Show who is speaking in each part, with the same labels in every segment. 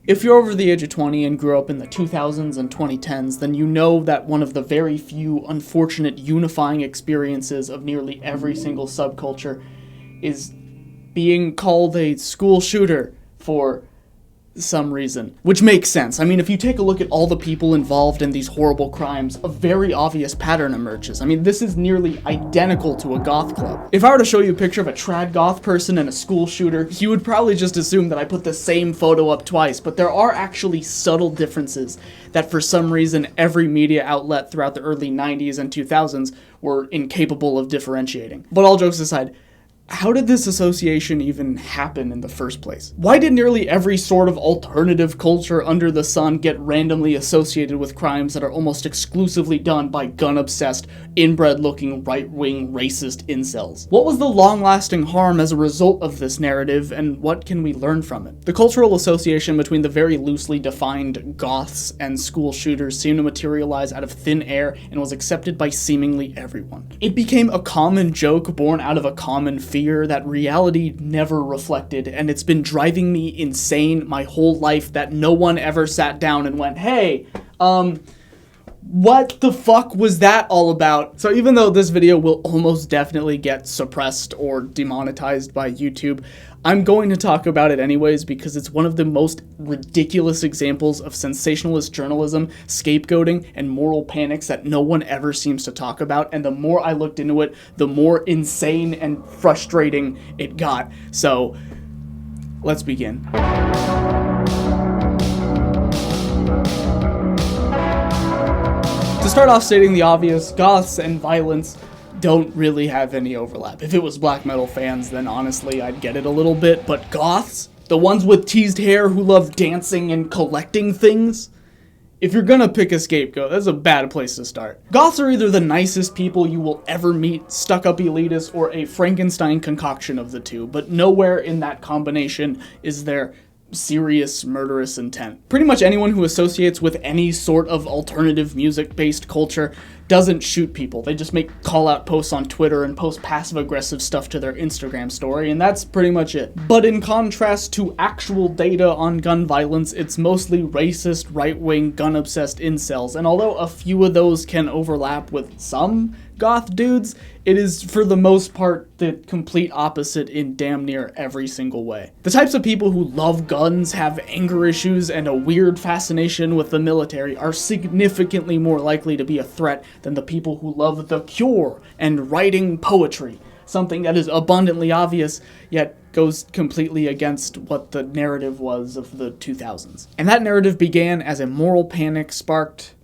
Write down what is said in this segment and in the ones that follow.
Speaker 1: If you're over the age of 20 and grew up in the 2000s and 2010s, then you know that one of the very few unfortunate unifying experiences of nearly every single subculture is being called a school shooter for some reason. Which makes sense. I mean, if you take a look at all the people involved in these horrible crimes, a very obvious pattern emerges. I mean, this is nearly identical to a goth club. If I were to show you a picture of a trad goth person and a school shooter, you would probably just assume that I put the same photo up twice, but there are actually subtle differences that for some reason every media outlet throughout the early 90s and 2000s were incapable of differentiating. But all jokes aside, how did this association even happen in the first place? Why did nearly every sort of alternative culture under the sun get randomly associated with crimes that are almost exclusively done by gun-obsessed, inbred-looking, right-wing, racist incels? What was the long-lasting harm as a result of this narrative, and what can we learn from it? The cultural association between the very loosely defined goths and school shooters seemed to materialize out of thin air and was accepted by seemingly everyone. It became a common joke born out of a common fear that reality never reflected, and it's been driving me insane my whole life that no one ever sat down and went, hey, what the fuck was that all about? So even though this video will almost definitely get suppressed or demonetized by YouTube, I'm going to talk about it anyways because it's one of the most ridiculous examples of sensationalist journalism, scapegoating, and moral panics that no one ever seems to talk about, and the more I looked into it, the more insane and frustrating it got. So, let's begin. To start off stating the obvious, goths and violence don't really have any overlap. If it was black metal fans, then honestly I'd get it a little bit, but goths? The ones with teased hair who love dancing and collecting things? If you're gonna pick a scapegoat, that's a bad place to start. Goths are either the nicest people you will ever meet, stuck-up elitists, or a Frankenstein concoction of the two, but nowhere in that combination is there serious murderous intent. Pretty much anyone who associates with any sort of alternative music-based culture doesn't shoot people. They just make call-out posts on Twitter and post passive-aggressive stuff to their Instagram story, and that's pretty much it. But in contrast to actual data on gun violence, it's mostly racist, right-wing, gun-obsessed incels, and although a few of those can overlap with some goth dudes, it is for the most part the complete opposite in damn near every single way. The types of people who love guns, have anger issues, and a weird fascination with the military are significantly more likely to be a threat than the people who love the Cure and writing poetry, something that is abundantly obvious, yet goes completely against what the narrative was of the 2000s. And that narrative began as a moral panic sparked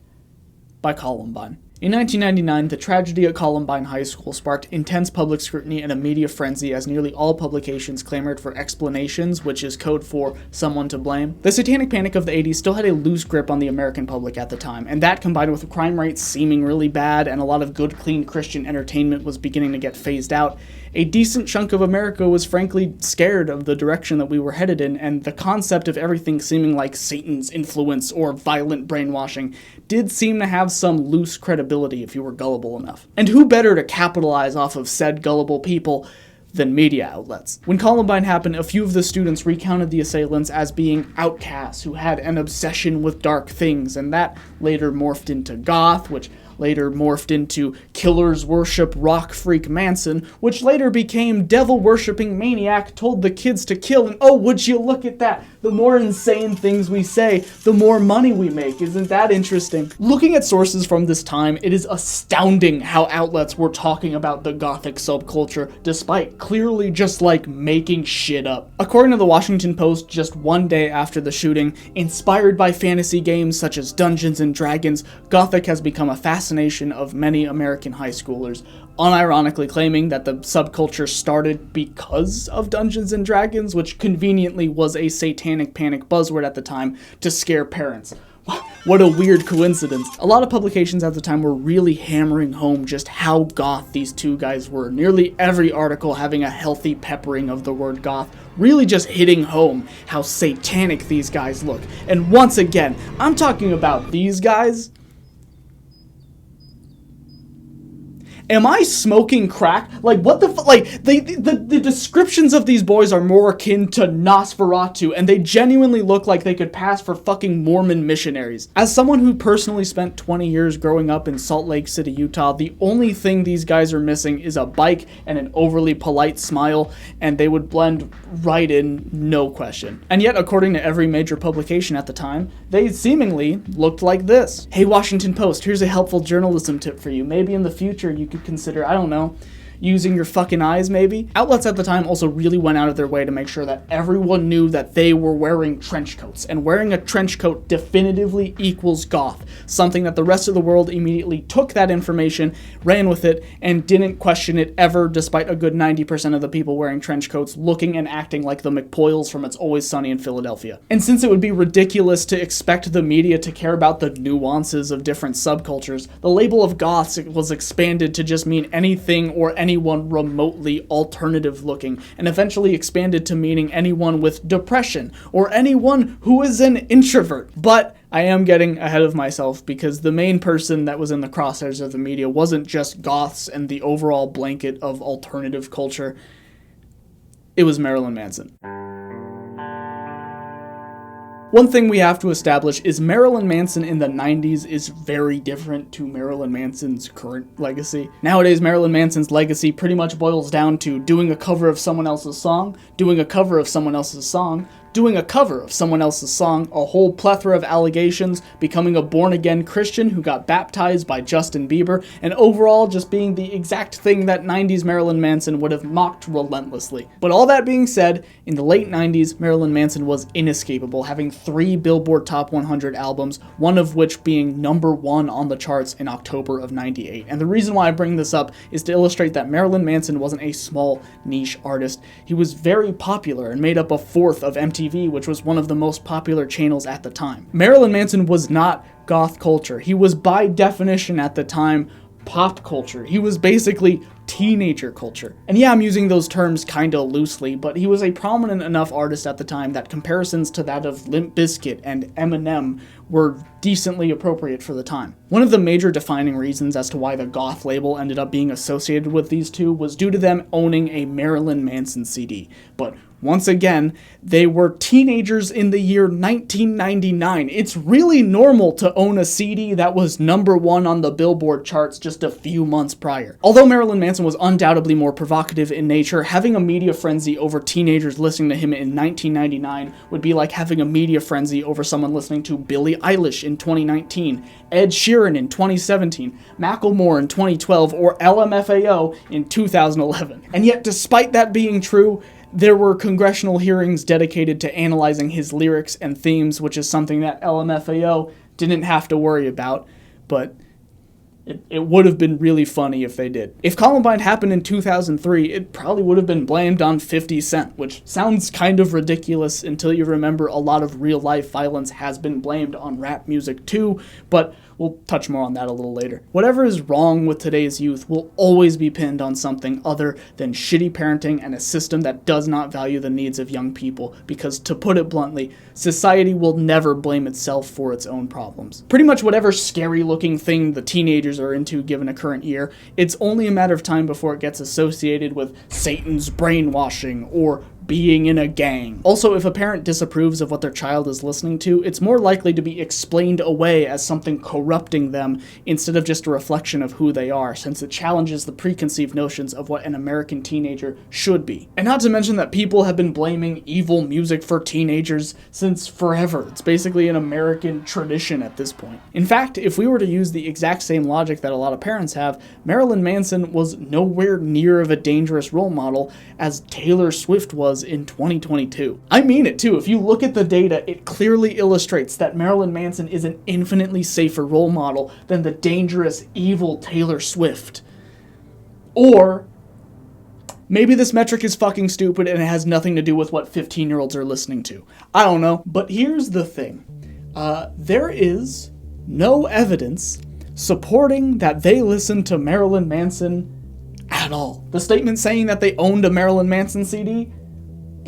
Speaker 1: by Columbine. In 1999, the tragedy at Columbine High School sparked intense public scrutiny and a media frenzy as nearly all publications clamored for explanations, which is code for someone to blame. The satanic panic of the 80s still had a loose grip on the American public at the time, and that combined with crime rates seeming really bad and a lot of good, clean Christian entertainment was beginning to get phased out, a decent chunk of America was frankly scared of the direction that we were headed in, and the concept of everything seeming like Satan's influence or violent brainwashing did seem to have some loose credibility if you were gullible enough. And who better to capitalize off of said gullible people than media outlets? When Columbine happened, a few of the students recounted the assailants as being outcasts who had an obsession with dark things, and that later morphed into goth, which later morphed into killers worship rock freak Manson, which later became devil-worshipping maniac told the kids to kill, and oh, would you look at that? The more insane things we say, the more money we make. Isn't that interesting? Looking at sources from this time, it is astounding how outlets were talking about the gothic subculture, despite clearly just like making shit up. According to the Washington Post, just one day after the shooting, inspired by fantasy games such as Dungeons and Dragons, Gothic has become a fascination of many American high schoolers, unironically claiming that the subculture started because of Dungeons and Dragons, which conveniently was a satanic panic buzzword at the time to scare parents. What a weird coincidence. A lot of publications at the time were really hammering home just how goth these two guys were. Nearly every article having a healthy peppering of the word goth, really just hitting home how satanic these guys look. And once again, I'm talking about these guys Am I smoking crack? Like, what the like, the descriptions of these boys are more akin to Nosferatu, and they genuinely look like they could pass for fucking Mormon missionaries. As someone who personally spent 20 years growing up in Salt Lake City, Utah, the only thing these guys are missing is a bike and an overly polite smile, and they would blend right in, no question. And yet, according to every major publication at the time, they seemingly looked like this. Hey, Washington Post, here's a helpful journalism tip for you. Maybe in the future you could consider, I don't know, using your fucking eyes maybe? Outlets at the time also really went out of their way to make sure that everyone knew that they were wearing trench coats, and wearing a trench coat definitively equals goth, something that the rest of the world immediately took that information, ran with it, and didn't question it ever, despite a good 90% of the people wearing trench coats looking and acting like the McPoyles from It's Always Sunny in Philadelphia. And since it would be ridiculous to expect the media to care about the nuances of different subcultures, the label of goths was expanded to just mean anything or anyone remotely alternative looking, and eventually expanded to meaning anyone with depression or anyone who is an introvert. But I am getting ahead of myself, because the main person that was in the crosshairs of the media wasn't just goths and the overall blanket of alternative culture. It was Marilyn Manson. One thing we have to establish is Marilyn Manson in the 90s is very different to Marilyn Manson's current legacy. Nowadays, Marilyn Manson's legacy pretty much boils down to doing a cover of someone else's song, doing a cover of someone else's song, doing a cover of someone else's song, a whole plethora of allegations, becoming a born-again Christian who got baptized by Justin Bieber, and overall just being the exact thing that 90s Marilyn Manson would have mocked relentlessly. But all that being said, in the late 90s, Marilyn Manson was inescapable, having 3 Billboard Top 100 albums, one of which being #1 on the charts in October of '98. And the reason why I bring this up is to illustrate that Marilyn Manson wasn't a small niche artist. He was very popular and made up a fourth of MTV, which was one of the most popular channels at the time. Marilyn Manson was not goth culture. He was, by definition at the time, pop culture. He was basically teenager culture. And yeah, I'm using those terms kinda loosely, but he was a prominent enough artist at the time that comparisons to that of Limp Bizkit and Eminem were decently appropriate for the time. One of the major defining reasons as to why the goth label ended up being associated with these two was due to them owning a Marilyn Manson CD. But once again, they were teenagers in the year 1999. It's really normal to own a CD that was #1 on the Billboard charts just a few months prior. Although Marilyn Manson was undoubtedly more provocative in nature, having a media frenzy over teenagers listening to him in 1999 would be like having a media frenzy over someone listening to Billie Eilish in 2019, Ed Sheeran in 2017, Macklemore in 2012, or LMFAO in 2011. And yet, despite that being true, there were congressional hearings dedicated to analyzing his lyrics and themes, which is something that LMFAO didn't have to worry about, but it would have been really funny if they did. If Columbine happened in 2003, it probably would have been blamed on 50 Cent, which sounds kind of ridiculous until you remember a lot of real-life violence has been blamed on rap music too, but we'll touch more on that a little later. Whatever is wrong with today's youth will always be pinned on something other than shitty parenting and a system that does not value the needs of young people, because, to put it bluntly, society will never blame itself for its own problems. Pretty much whatever scary-looking thing the teenagers are into given a current year, it's only a matter of time before it gets associated with Satan's brainwashing or being in a gang. Also, if a parent disapproves of what their child is listening to, it's more likely to be explained away as something corrupting them instead of just a reflection of who they are, since it challenges the preconceived notions of what an American teenager should be. And not to mention that people have been blaming evil music for teenagers since forever. It's basically an American tradition at this point. In fact, if we were to use the exact same logic that a lot of parents have, Marilyn Manson was nowhere near of a dangerous role model as Taylor Swift was in 2022. I mean it too. If you look at the data, it clearly illustrates that Marilyn Manson is an infinitely safer role model than the dangerous, evil Taylor Swift. Or maybe this metric is fucking stupid and it has nothing to do with what 15-year-olds are listening to. I don't know. But here's the thing. There is no evidence supporting that they listened to Marilyn Manson at all. The statement saying that they owned a Marilyn Manson CD,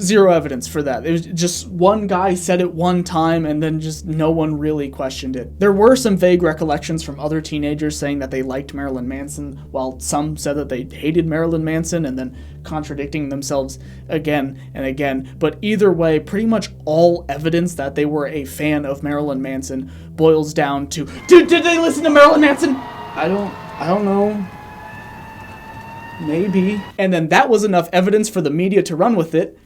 Speaker 1: zero evidence for that. It was just one guy said it one time and then just no one really questioned it. There were some vague recollections from other teenagers saying that they liked Marilyn Manson, while some said that they hated Marilyn Manson, and then contradicting themselves again and again. But either way, pretty much all evidence that they were a fan of Marilyn Manson boils down to, did they listen to Marilyn Manson? I don't know. Maybe. And then that was enough evidence for the media to run with it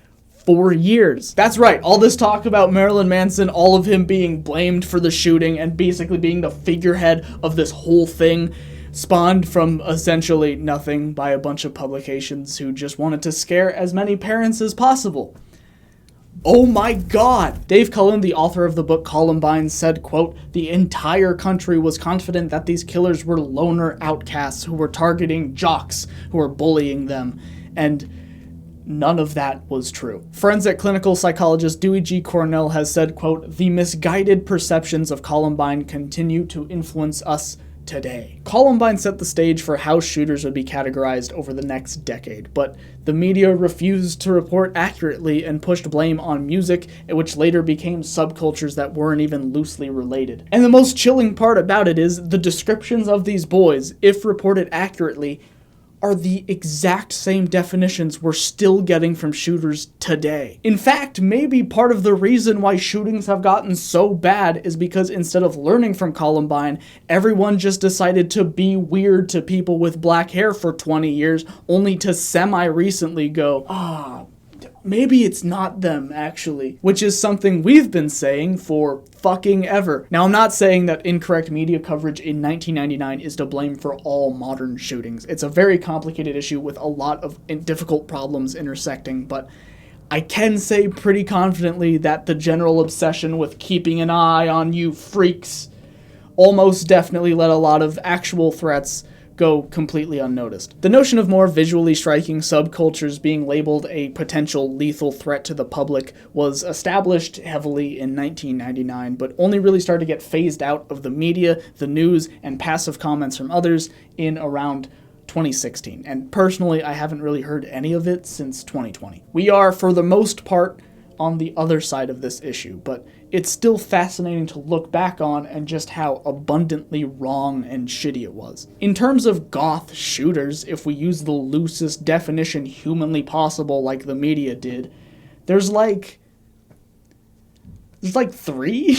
Speaker 1: for years. That's right, all this talk about Marilyn Manson, all of him being blamed for the shooting and basically being the figurehead of this whole thing, spawned from essentially nothing by a bunch of publications who just wanted to scare as many parents as possible. Oh my god! Dave Cullen, the author of the book Columbine, said, quote, "The entire country was confident that these killers were loner outcasts who were targeting jocks who were bullying them, and none of that was true." Forensic clinical psychologist Dewey G. Cornell has said, quote, "The misguided perceptions of Columbine continue to influence us today." Columbine set the stage for how shooters would be categorized over the next decade, but the media refused to report accurately and pushed blame on music, which later became subcultures that weren't even loosely related. And the most chilling part about it is the descriptions of these boys, if reported accurately, are the exact same definitions we're still getting from shooters today. In fact, maybe part of the reason why shootings have gotten so bad is because instead of learning from Columbine, everyone just decided to be weird to people with black hair for 20 years, only to semi-recently go, maybe it's not them, actually. Which is something we've been saying for fucking ever. Now, I'm not saying that incorrect media coverage in 1999 is to blame for all modern shootings. It's a very complicated issue with a lot of difficult problems intersecting, but I can say pretty confidently that the general obsession with keeping an eye on you freaks almost definitely let a lot of actual threats go completely unnoticed. The notion of more visually striking subcultures being labeled a potential lethal threat to the public was established heavily in 1999, but only really started to get phased out of the media, the news, and passive comments from others in around 2016. And personally, I haven't really heard any of it since 2020. We are, for the most part, on the other side of this issue, but it's still fascinating to look back on and just how abundantly wrong and shitty it was. In terms of goth shooters, if we use the loosest definition humanly possible like the media did, there's like 3?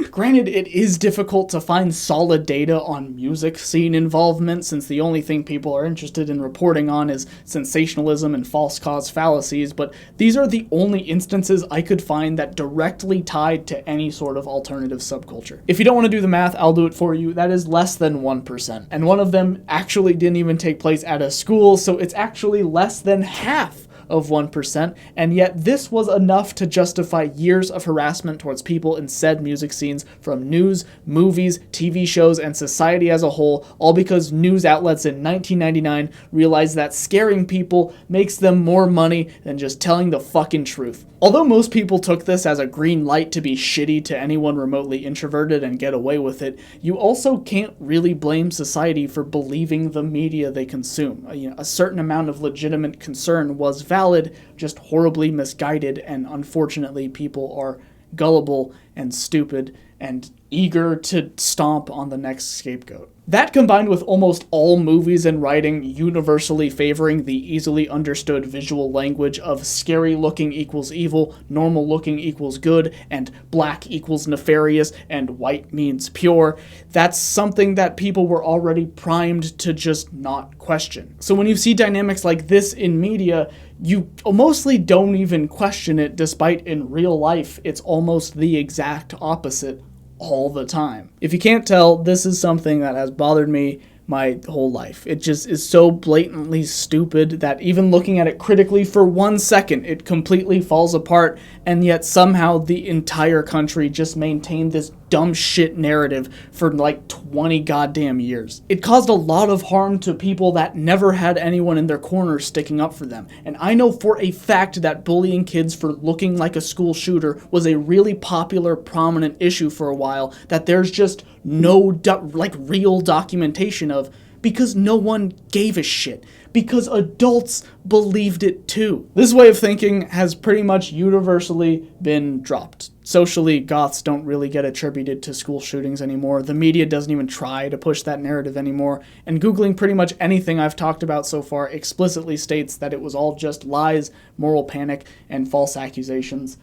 Speaker 1: Granted, it is difficult to find solid data on music scene involvement, since the only thing people are interested in reporting on is sensationalism and false cause fallacies, but these are the only instances I could find that directly tied to any sort of alternative subculture. If you don't want to do the math, I'll do it for you. That is less than 1%. And one of them actually didn't even take place at a school, so it's actually less than half of 1%, and yet this was enough to justify years of harassment towards people in said music scenes from news, movies, TV shows, and society as a whole, all because news outlets in 1999 realized that scaring people makes them more money than just telling the fucking truth. Although most people took this as a green light to be shitty to anyone remotely introverted and get away with it, you also can't really blame society for believing the media they consume. A certain amount of legitimate concern was valid, just horribly misguided, and unfortunately people are gullible and stupid and eager to stomp on the next scapegoat. That, combined with almost all movies and writing universally favoring the easily understood visual language of scary looking equals evil, normal looking equals good, and black equals nefarious, and white means pure, that's something that people were already primed to just not question. So when you see dynamics like this in media, you mostly don't even question it, despite in real life it's almost the exact opposite all the time. If you can't tell, this is something that has bothered me my whole life. It just is so blatantly stupid that even looking at it critically for 1 second, it completely falls apart, and yet somehow the entire country just maintained this dumb shit narrative for like 20 goddamn years. It caused a lot of harm to people that never had anyone in their corner sticking up for them. And I know for a fact that bullying kids for looking like a school shooter was a really popular, prominent issue for a while that there's just no real documentation of Because no one gave a shit. Because adults believed it too. This way of thinking has pretty much universally been dropped. Socially, goths don't really get attributed to school shootings anymore. The media doesn't even try to push that narrative anymore. And Googling pretty much anything I've talked about so far explicitly states that it was all just lies, moral panic, and false accusations.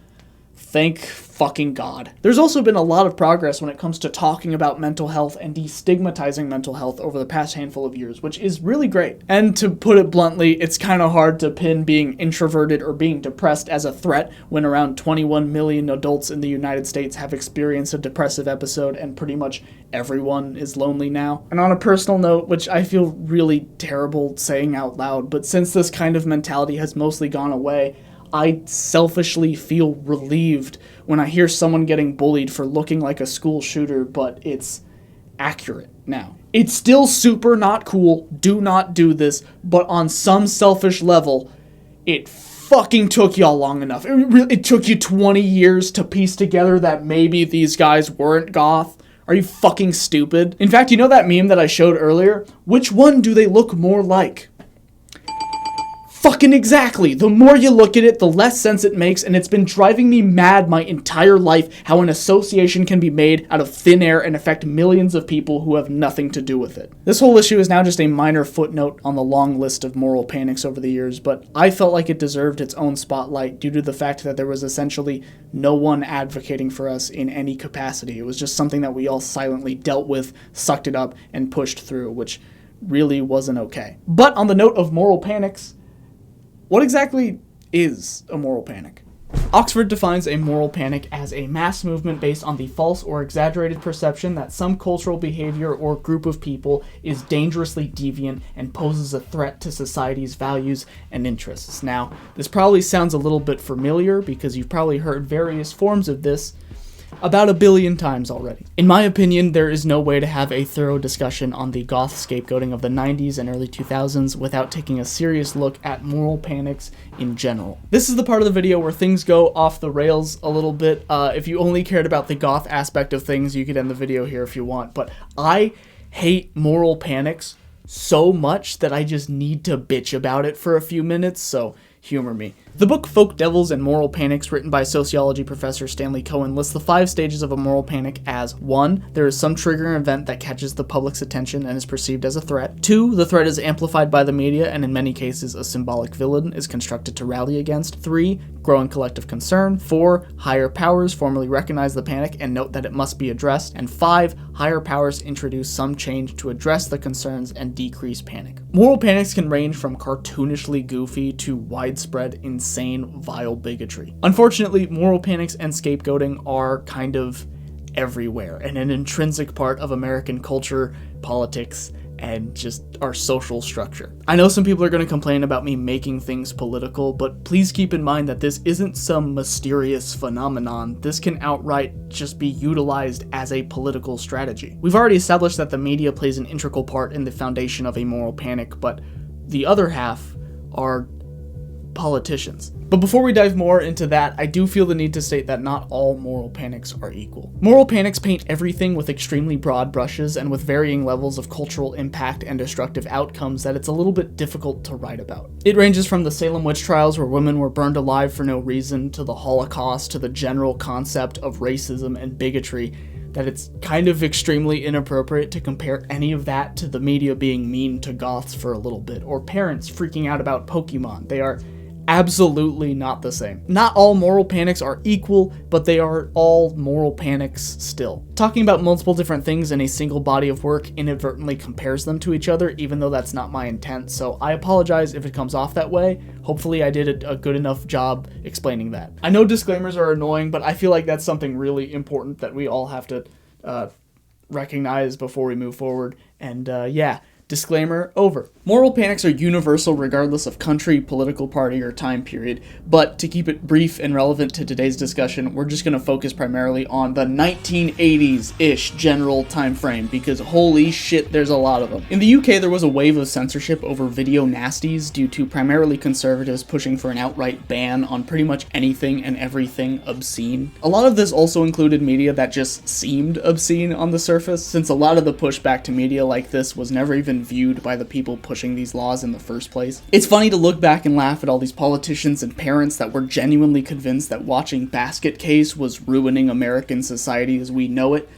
Speaker 1: Thank fucking God. There's also been a lot of progress when it comes to talking about mental health and destigmatizing mental health over the past handful of years, which is really great. And to put it bluntly, it's kind of hard to pin being introverted or being depressed as a threat when around 21 million adults in the United States have experienced a depressive episode and pretty much everyone is lonely now. And on a personal note, which I feel really terrible saying out loud, but since this kind of mentality has mostly gone away, I selfishly feel relieved when I hear someone getting bullied for looking like a school shooter, but it's accurate now. It's still super not cool, do not do this, but on some selfish level, it fucking took y'all long enough. It took you 20 years to piece together that maybe these guys weren't goth. Are you fucking stupid? In fact, you know that meme that I showed earlier? Which one do they look more like? Fucking exactly. The more you look at it, the less sense it makes, and it's been driving me mad my entire life how an association can be made out of thin air and affect millions of people who have nothing to do with it. This whole issue is now just a minor footnote on the long list of moral panics over the years, but I felt like it deserved its own spotlight due to the fact that there was essentially no one advocating for us in any capacity. It was just something that we all silently dealt with, sucked it up, and pushed through, which really wasn't okay. But on the note of moral panics, what exactly is a moral panic? Oxford defines a moral panic as a mass movement based on the false or exaggerated perception that some cultural behavior or group of people is dangerously deviant and poses a threat to society's values and interests. Now, this probably sounds a little bit familiar because you've probably heard various forms of this about 1 billion times already. In my opinion, there is no way to have a thorough discussion on the goth scapegoating of the 90s and early 2000s without taking a serious look at moral panics in general. This is the part of the video where things go off the rails a little bit. If you only cared about the goth aspect of things, you could end the video here if you want, but I hate moral panics so much that I just need to bitch about it for a few minutes, so humor me. The book Folk Devils and Moral Panics, written by sociology professor Stanley Cohen, lists the 5 stages of a moral panic as 1. There is some triggering event that catches the public's attention and is perceived as a threat. 2. The threat is amplified by the media and in many cases a symbolic villain is constructed to rally against. 3. Growing collective concern. 4. Higher powers formally recognize the panic and note that it must be addressed. And 5. Higher powers introduce some change to address the concerns and decrease panic. Moral panics can range from cartoonishly goofy to widespread insane, vile bigotry. Unfortunately, moral panics and scapegoating are kind of everywhere and an intrinsic part of American culture, politics, and just our social structure. I know some people are going to complain about me making things political, but please keep in mind that this isn't some mysterious phenomenon. This can outright just be utilized as a political strategy. We've already established that the media plays an integral part in the foundation of a moral panic, but the other half are politicians. But before we dive more into that, I do feel the need to state that not all moral panics are equal. Moral panics paint everything with extremely broad brushes and with varying levels of cultural impact and destructive outcomes that it's a little bit difficult to write about. It ranges from the Salem witch trials where women were burned alive for no reason, to the Holocaust, to the general concept of racism and bigotry, that it's kind of extremely inappropriate to compare any of that to the media being mean to goths for a little bit, or parents freaking out about Pokemon. They are absolutely not the same. Not all moral panics are equal, but they are all moral panics still. Talking about multiple different things in a single body of work inadvertently compares them to each other, even though that's not my intent, so I apologize if it comes off that way. Hopefully I did a good enough job explaining that. I know disclaimers are annoying, but I feel like that's something really important that we all have to recognize before we move forward, and yeah. Disclaimer over. Moral panics are universal regardless of country, political party, or time period, but to keep it brief and relevant to today's discussion, we're just going to focus primarily on the 1980s-ish general time frame, because holy shit, there's a lot of them. In the UK, there was a wave of censorship over video nasties due to primarily conservatives pushing for an outright ban on pretty much anything and everything obscene. A lot of this also included media that just seemed obscene on the surface, since a lot of the pushback to media like this was never even even viewed by the people pushing these laws in the first place. It's funny to look back and laugh at all these politicians and parents that were genuinely convinced that watching Basket Case was ruining American society as we know it.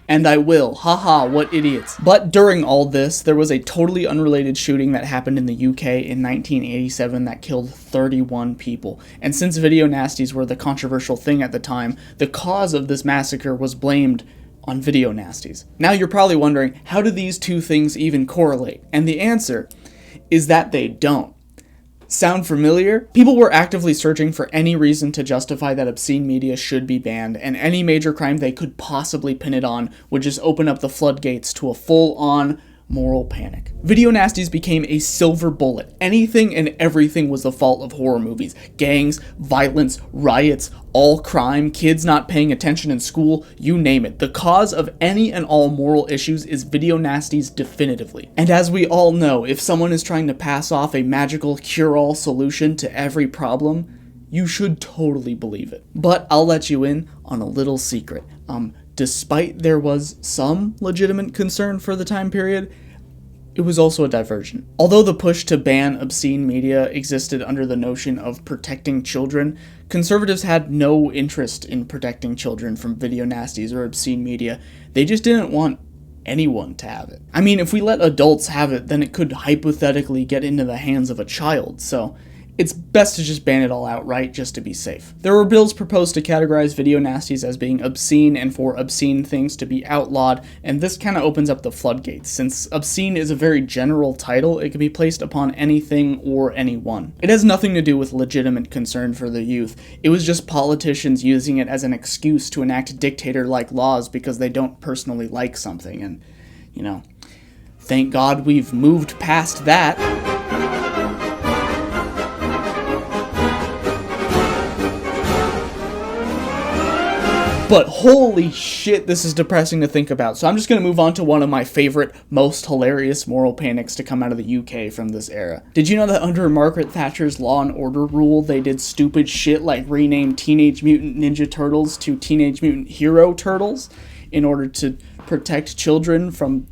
Speaker 1: And I will. Haha, what idiots. But during all this, there was a totally unrelated shooting that happened in the UK in 1987 that killed 31 people. And since video nasties were the controversial thing at the time, the cause of this massacre was blamed on video nasties. Now you're probably wondering, how do these two things even correlate? And the answer is that they don't. Sound familiar? People were actively searching for any reason to justify that obscene media should be banned, and any major crime they could possibly pin it on would just open up the floodgates to a full-on moral panic. Video nasties became a silver bullet. Anything and everything was the fault of horror movies. Gangs, violence, riots, all crime, kids not paying attention in school, you name it. The cause of any and all moral issues is video nasties definitively. And as we all know, if someone is trying to pass off a magical cure-all solution to every problem, you should totally believe it. But I'll let you in on a little secret. Despite there was some legitimate concern for the time period, it was also a diversion. Although the push to ban obscene media existed under the notion of protecting children, conservatives had no interest in protecting children from video nasties or obscene media. They just didn't want anyone to have it. I mean, if we let adults have it, then it could hypothetically get into the hands of a child, so it's best to just ban it all outright just to be safe. There were bills proposed to categorize video nasties as being obscene and for obscene things to be outlawed, and this kind of opens up the floodgates. Since obscene is a very general title, it can be placed upon anything or anyone. It has nothing to do with legitimate concern for the youth. It was just politicians using it as an excuse to enact dictator-like laws because they don't personally like something, and, you know, thank God we've moved past that. But holy shit, this is depressing to think about. So I'm just going to move on to one of my favorite, most hilarious moral panics to come out of the UK from this era. Did you know that under Margaret Thatcher's Law and Order rule, they did stupid shit like rename Teenage Mutant Ninja Turtles to Teenage Mutant Hero Turtles in order to protect children from,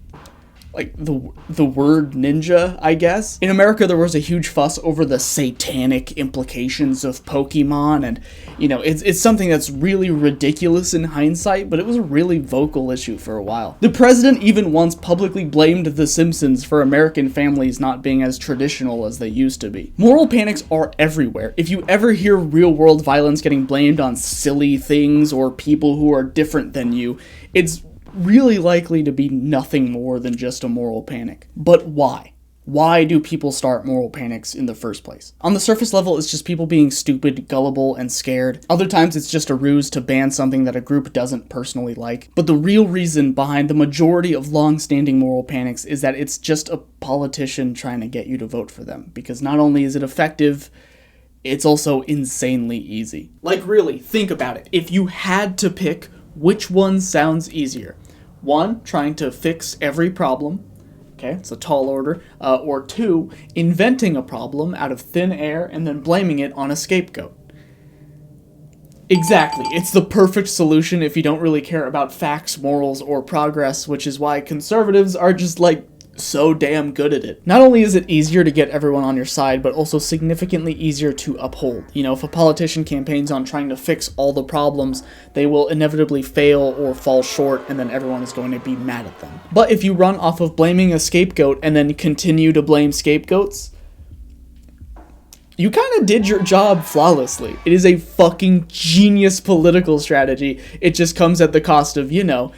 Speaker 1: like, the word ninja, I guess? In America, there was a huge fuss over the satanic implications of Pokemon, and, you know, it's something that's really ridiculous in hindsight, but it was a really vocal issue for a while. The president even once publicly blamed The Simpsons for American families not being as traditional as they used to be. Moral panics are everywhere. If you ever hear real-world violence getting blamed on silly things or people who are different than you, it's really likely to be nothing more than just a moral panic. But why? Why do people start moral panics in the first place? On the surface level, it's just people being stupid, gullible, and scared. Other times, it's just a ruse to ban something that a group doesn't personally like. But the real reason behind the majority of long-standing moral panics is that it's just a politician trying to get you to vote for them. Because not only is it effective, it's also insanely easy. Like, really, think about it. If you had to pick, which one sounds easier? One, trying to fix every problem. Okay, it's a tall order. Or two, inventing a problem out of thin air and then blaming it on a scapegoat. Exactly, it's the perfect solution if you don't really care about facts, morals, or progress, which is why conservatives are just, like, so damn good at it. Not only is it easier to get everyone on your side, but also significantly easier to uphold. You know, if a politician campaigns on trying to fix all the problems, they will inevitably fail or fall short, and then everyone is going to be mad at them. But if you run off of blaming a scapegoat and then continue to blame scapegoats, you kind of did your job flawlessly. It is a fucking genius political strategy. It just comes at the cost of, you know,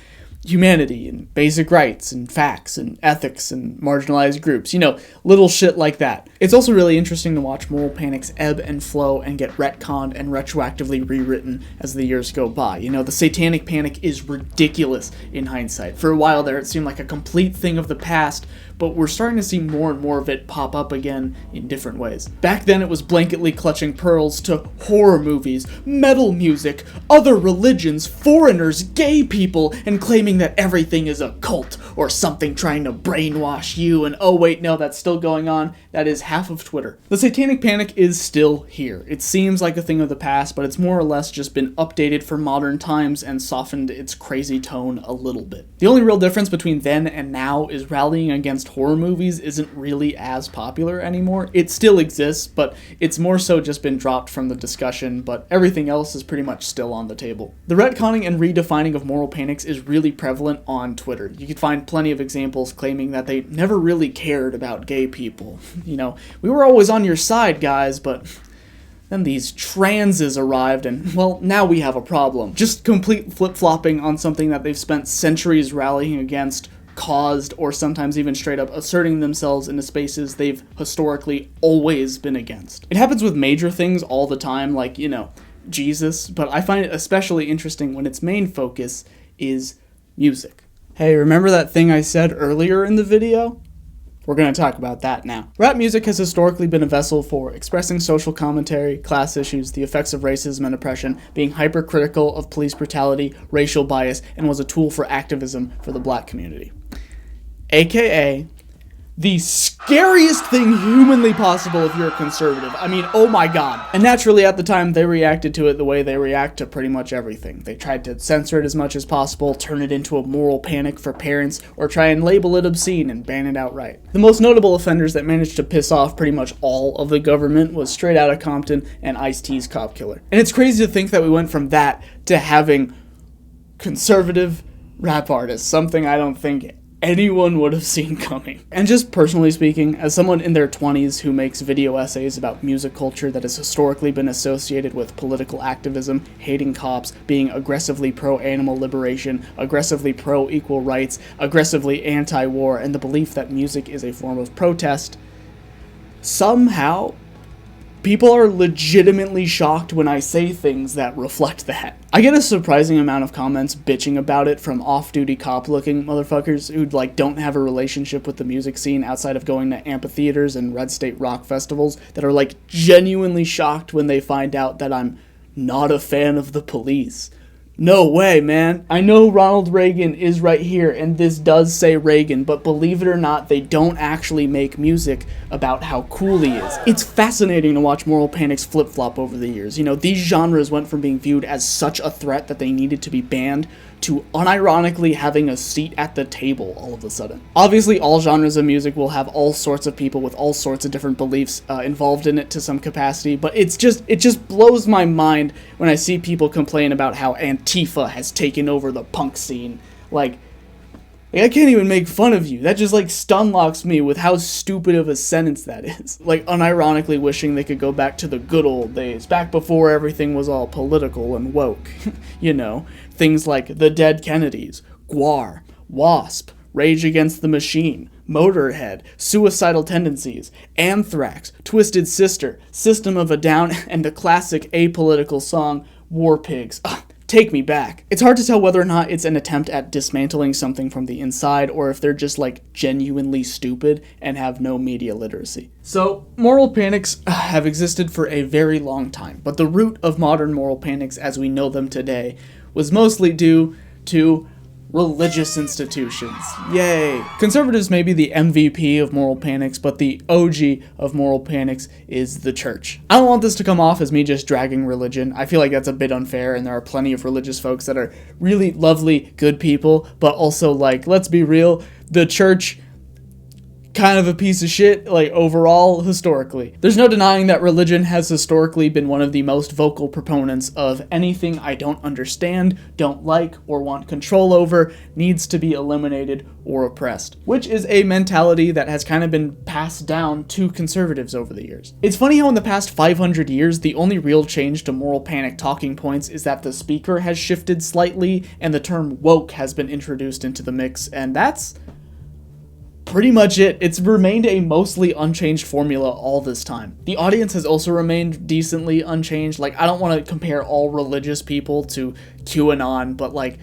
Speaker 1: humanity and basic rights and facts and ethics and marginalized groups, you know, little shit like that. It's also really interesting to watch moral panics ebb and flow and get retconned and retroactively rewritten as the years go by. You know, the satanic panic is ridiculous in hindsight. For a while there, it seemed like a complete thing of the past, but we're starting to see more and more of it pop up again in different ways. Back then, it was blanketly clutching pearls to horror movies, metal music, other religions, foreigners, gay people, and claiming that everything is a cult or something trying to brainwash you, and oh wait, no, that's still going on. That is half of Twitter. The satanic panic is still here. It seems like a thing of the past, but it's more or less just been updated for modern times and softened its crazy tone a little bit. The only real difference between then and now is rallying against against horror movies isn't really as popular anymore. It still exists, but it's more so just been dropped from the discussion, but everything else is pretty much still on the table. The retconning and redefining of moral panics is really prevalent on Twitter. You can find plenty of examples claiming that they never really cared about gay people. You know, we were always on your side, guys, but then these transes arrived and, well, now we have a problem. Just complete flip-flopping on something that they've spent centuries rallying against, caused, or sometimes even straight up asserting themselves into spaces they've historically always been against. It happens with major things all the time, like, you know, Jesus, but I find it especially interesting when its main focus is music. Hey, remember that thing I said earlier in the video? We're going to talk about that now. Rap music has historically been a vessel for expressing social commentary, class issues, the effects of racism and oppression, being hypercritical of police brutality, racial bias, and was a tool for activism for the black community. AKA the scariest thing humanly possible if you're a conservative. I mean, oh my god. And naturally, at the time, they reacted to it the way they react to pretty much everything. They tried to censor it as much as possible, turn it into a moral panic for parents, or try and label it obscene and ban it outright. The most notable offenders that managed to piss off pretty much all of the government was Straight Outta Compton and Ice-T's Cop Killer. And it's crazy to think that we went from that to having conservative rap artists, something I don't think anyone would have seen coming. And just personally speaking, as someone in their 20s who makes video essays about music culture that has historically been associated with political activism, hating cops, being aggressively pro-animal liberation, aggressively pro-equal rights, aggressively anti-war, and the belief that music is a form of protest, somehow people are legitimately shocked when I say things that reflect that. I get a surprising amount of comments bitching about it from off-duty cop-looking motherfuckers who, like, don't have a relationship with the music scene outside of going to amphitheaters and red state rock festivals that are, like, genuinely shocked when they find out that I'm not a fan of the Police. No way, man. I know Ronald Reagan is right here, and this does say Reagan, but believe it or not, they don't actually make music about how cool he is. It's fascinating to watch moral panics flip-flop over the years. You know, these genres went from being viewed as such a threat that they needed to be banned to unironically having a seat at the table all of a sudden. Obviously, all genres of music will have all sorts of people with all sorts of different beliefs involved in it to some capacity, but it just blows my mind when I see people complain about how Antifa has taken over the punk scene. Like, I can't even make fun of you. That just, like, stunlocks me with how stupid of a sentence that is. Like, unironically wishing they could go back to the good old days, back before everything was all political and woke. You know, things like the Dead Kennedys, GWAR, WASP, Rage Against the Machine, Motorhead, Suicidal Tendencies, Anthrax, Twisted Sister, System of a Down, and the classic apolitical song, War Pigs. Take me back. It's hard to tell whether or not it's an attempt at dismantling something from the inside, or if they're just, like, genuinely stupid and have no media literacy. So, moral panics have existed for a very long time, but the root of modern moral panics as we know them today was mostly due to religious institutions. Yay! Conservatives may be the MVP of moral panics, but the OG of moral panics is the church. I don't want this to come off as me just dragging religion. I feel like that's a bit unfair, and there are plenty of religious folks that are really lovely, good people, but also, like, let's be real, the church kind of a piece of shit, like, overall, historically. There's no denying that religion has historically been one of the most vocal proponents of anything I don't understand, don't like, or want control over, needs to be eliminated or oppressed, which is a mentality that has kind of been passed down to conservatives over the years. It's funny how in the past 500 years, the only real change to moral panic talking points is that the speaker has shifted slightly, and the term woke has been introduced into the mix, and that's pretty much it. It's remained a mostly unchanged formula all this time. The audience has also remained decently unchanged. Like, I don't want to compare all religious people to QAnon, but, like,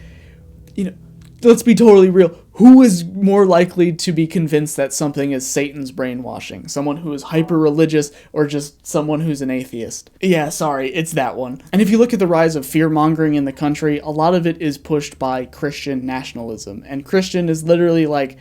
Speaker 1: you know, let's be totally real. Who is more likely to be convinced that something is Satan's brainwashing? Someone who is hyper-religious or just someone who's an atheist? Yeah, sorry, it's that one. And if you look at the rise of fear-mongering in the country, a lot of it is pushed by Christian nationalism. And Christian is literally, like,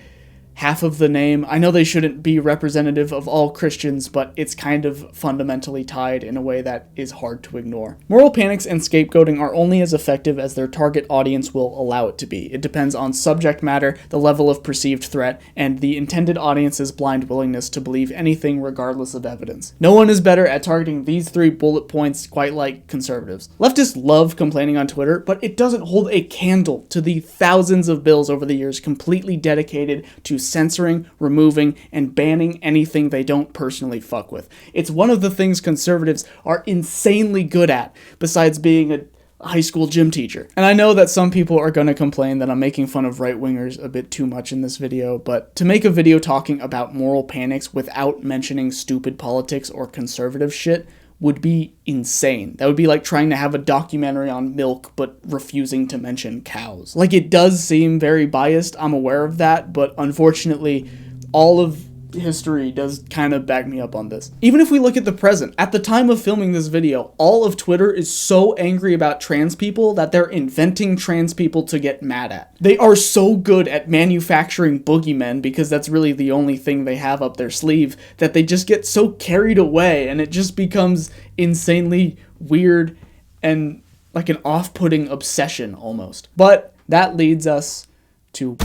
Speaker 1: half of the name. I know they shouldn't be representative of all Christians, but it's kind of fundamentally tied in a way that is hard to ignore. Moral panics and scapegoating are only as effective as their target audience will allow it to be. It depends on subject matter, the level of perceived threat, and the intended audience's blind willingness to believe anything regardless of evidence. No one is better at targeting these 3 bullet points quite like conservatives. Leftists love complaining on Twitter, but it doesn't hold a candle to the thousands of bills over the years completely dedicated to censoring, removing, and banning anything they don't personally fuck with. It's one of the things conservatives are insanely good at, besides being a high school gym teacher. And I know that some people are going to complain that I'm making fun of right-wingers a bit too much in this video, but to make a video talking about moral panics without mentioning stupid politics or conservative shit would be insane. That would be like trying to have a documentary on milk but refusing to mention cows. Like, it does seem very biased, I'm aware of that, but unfortunately all of history does kind of back me up on this. Even if we look at the present, at the time of filming this video, all of Twitter is so angry about trans people that they're inventing trans people to get mad at. They are so good at manufacturing boogeymen, because that's really the only thing they have up their sleeve, that they just get so carried away and it just becomes insanely weird and like an off-putting obsession almost. But that leads us to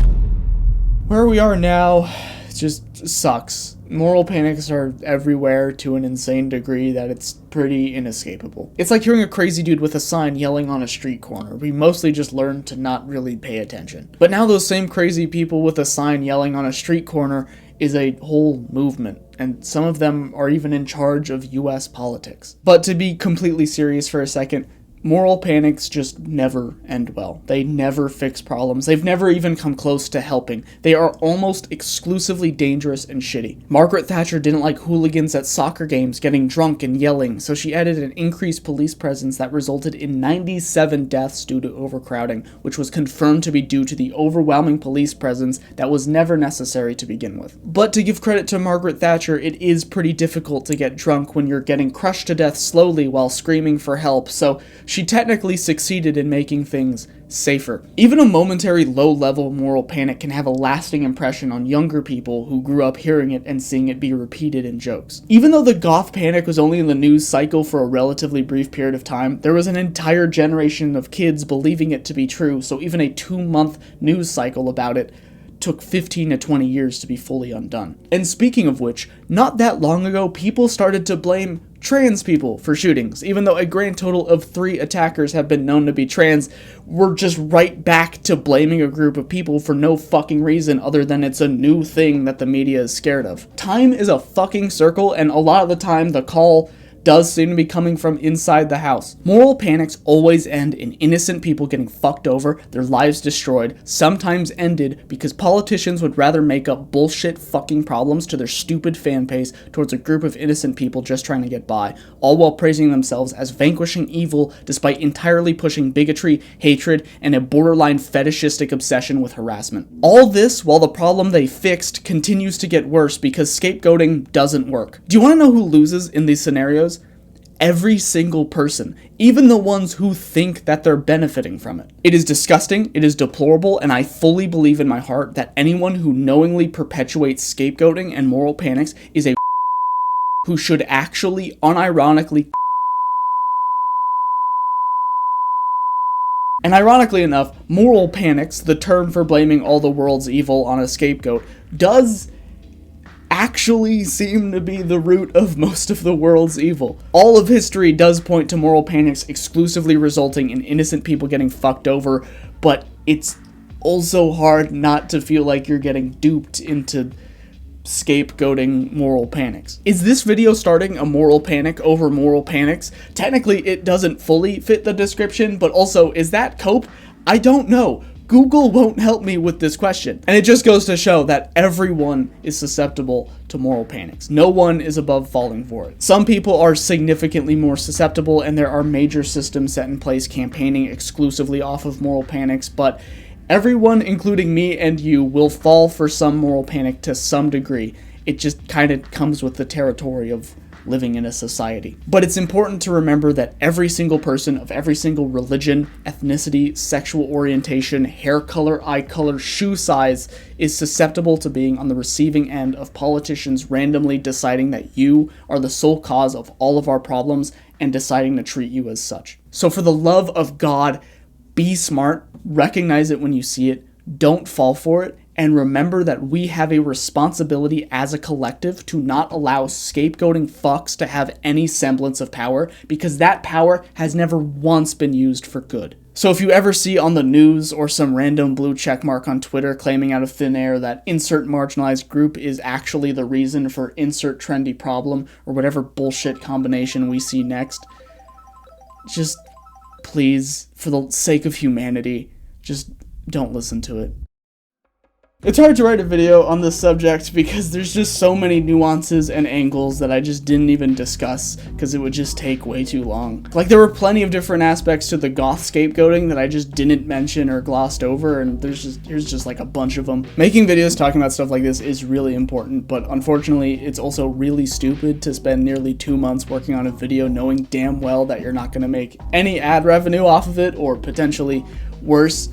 Speaker 1: where we are now. Just sucks. Moral panics are everywhere to an insane degree that it's pretty inescapable. It's like hearing a crazy dude with a sign yelling on a street corner. We mostly just learned to not really pay attention. But now those same crazy people with a sign yelling on a street corner is a whole movement, and some of them are even in charge of US politics. But to be completely serious for a second, moral panics just never end well. They never fix problems. They've never even come close to helping. They are almost exclusively dangerous and shitty. Margaret Thatcher didn't like hooligans at soccer games getting drunk and yelling, so she added an increased police presence that resulted in 97 deaths due to overcrowding, which was confirmed to be due to the overwhelming police presence that was never necessary to begin with. But to give credit to Margaret Thatcher, it is pretty difficult to get drunk when you're getting crushed to death slowly while screaming for help, so she technically succeeded in making things safer. Even a momentary low-level moral panic can have a lasting impression on younger people who grew up hearing it and seeing it be repeated in jokes. Even though the Goth panic was only in the news cycle for a relatively brief period of time, there was an entire generation of kids believing it to be true, so even a 2-month news cycle about it took 15 to 20 years to be fully undone. And speaking of which, not that long ago, people started to blame trans people for shootings. Even though a grand total of 3 attackers have been known to be trans, we're just right back to blaming a group of people for no fucking reason other than it's a new thing that the media is scared of. Time is a fucking circle, and a lot of the time the call does seem to be coming from inside the house. Moral panics always end in innocent people getting fucked over, their lives destroyed, sometimes ended because politicians would rather make up bullshit fucking problems to their stupid fan base towards a group of innocent people just trying to get by, all while praising themselves as vanquishing evil despite entirely pushing bigotry, hatred, and a borderline fetishistic obsession with harassment. All this while the problem they fixed continues to get worse because scapegoating doesn't work. Do you want to know who loses in these scenarios? Every single person, even the ones who think that they're benefiting from it. It is disgusting, it is deplorable, and I fully believe in my heart that anyone who knowingly perpetuates scapegoating and moral panics is a who should actually unironically. And ironically enough, moral panics, the term for blaming all the world's evil on a scapegoat, does actually seem to be the root of most of the world's evil. All of history does point to moral panics exclusively resulting in innocent people getting fucked over, but it's also hard not to feel like you're getting duped into scapegoating moral panics. Is this video starting a moral panic over moral panics? Technically, it doesn't fully fit the description, but also, is that cope? I don't know. Google won't help me with this question. And it just goes to show that everyone is susceptible to moral panics. No one is above falling for it. Some people are significantly more susceptible, and there are major systems set in place campaigning exclusively off of moral panics, but everyone, including me and you, will fall for some moral panic to some degree. It just kind of comes with the territory of living in a society. But it's important to remember that every single person of every single religion, ethnicity, sexual orientation, hair color, eye color, shoe size is susceptible to being on the receiving end of politicians randomly deciding that you are the sole cause of all of our problems and deciding to treat you as such. So for the love of God, be smart, recognize it when you see it, don't fall for it, and remember that we have a responsibility as a collective to not allow scapegoating fucks to have any semblance of power, because that power has never once been used for good. So if you ever see on the news or some random blue checkmark on Twitter claiming out of thin air that insert marginalized group is actually the reason for insert trendy problem or whatever bullshit combination we see next, just please, for the sake of humanity, just don't listen to it. It's hard to write a video on this subject because there's just so many nuances and angles that I just didn't even discuss because it would just take way too long. Like, there were plenty of different aspects to the goth scapegoating that I just didn't mention or glossed over, and here's just like a bunch of them. Making videos talking about stuff like this is really important, but unfortunately it's also really stupid to spend nearly 2 months working on a video knowing damn well that you're not going to make any ad revenue off of it, or potentially worse.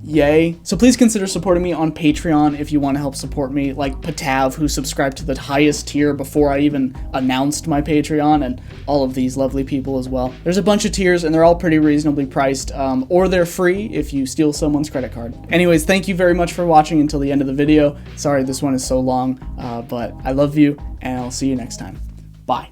Speaker 1: Yay. So please consider supporting me on Patreon if you want to help support me, like Patav, who subscribed to the highest tier before I even announced my Patreon, and all of these lovely people as well. There's a bunch of tiers and they're all pretty reasonably priced, or they're free if you steal someone's credit card. Anyways, thank you very much for watching until the end of the video. Sorry this one is so long, but I love you and I'll see you next time. Bye.